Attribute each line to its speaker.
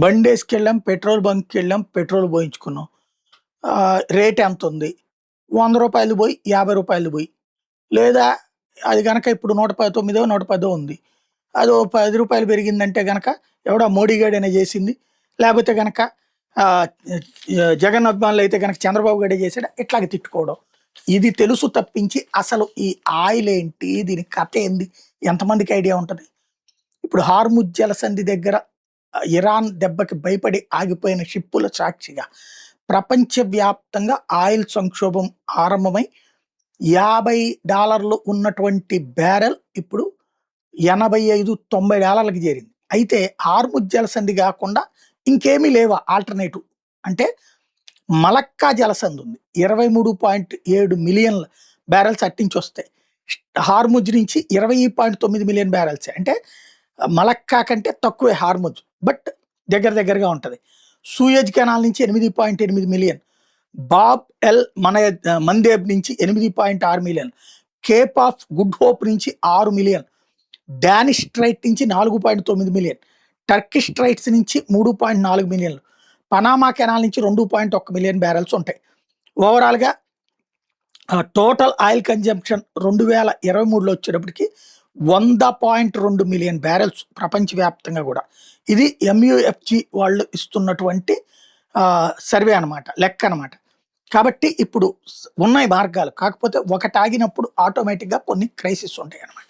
Speaker 1: బండేసుకెళ్ళాం, petrol బంక్‌కెళ్ళాం, petrol పోయించుకున్నాం. Rate ఎంతుంది? రూ. 100 పోయి, రూ. 50 పోయి. లేదా అది గనక ఇప్పుడు 119 110 ఉంది. అదో రూ. 10 పెరిగిందంటే గనక ఎవడో మోడీ గాడైనా చేసింది. లేకపోతే గనక ఆహ్, జగన్ అభిమానులైతే గనక చంద్రబాబు గాడే చేసాడా? ఇట్లాగ తిట్టుకోవడం. ఇది తెలుసు తప్పించి అసలు ఈ ఆయిల్ ఏంటి? దీని కథ ఏంది? ఎంతమందికి ఐడియా ఉంటది? ఇప్పుడు హార్ముజ్ జలసంధి దగ్గర ఇరాన్ దెబ్బకి భయపడి ఆగిపోయిన షిప్పుల సాక్షిగా ప్రపంచవ్యాప్తంగా ఆయిల్ సంక్షోభం ఆరంభమై $50 ఉన్నటువంటి బ్యారెల్ ఇప్పుడు 85-90 చేరింది. అయితే హార్ముజ్ జలసంధి కాకుండా ఇంకేమీ లేవా ఆల్టర్నేటివ్ అంటే మలక్కా జలసంధి ఉంది. 23.7 మిలియన్ల బ్యారెల్స్ అట్టించి వస్తాయి. హార్ముజ్ నుంచి 20.9 మిలియన్ బ్యారెల్స్ అంటే మలక్కా కంటే తక్కువే హార్ముజ్. బట్ దగ్గరగా ఉంటది. సూయజ్ కెనాల్ నుంచి 8.8 మిలియన్. బాబ్ ఎల్ మందేబ్ నుంచి 8.6 million. Cape of good hope నుంచి 6 మిలియన్. డానిష్ స్ట్రైట్ నుంచి 4.9 మిలియన్. టర్కిష్ స్ట్రైట్స్ నుంచి 3.4 మిలియన్లు. పనామా కెనాల్ నుంచి 2.1 మిలియన్ బ్యారెల్స్ ఉంటాయి. ఓవరాల్‌గా టోటల్ ఆయిల్ కన్జంప్షన్ 2023లో వచ్చేటప్పటికి 100.2 మిలియన్ బ్యారెల్స్ ప్రపంచవ్యాప్తంగా కూడా. ఇది MUFG వాళ్ళు ఇస్తున్నటువంటి సర్వే అనమాట, లెక్క అనమాట. కాబట్టి ఇప్పుడు ఉన్నాయి మార్గాలు. కాకపోతే ఒకటి ఆగినప్పుడు ఆటోమేటిక్‌గా కొన్ని క్రైసిస్ ఉంటాయి అనమాట.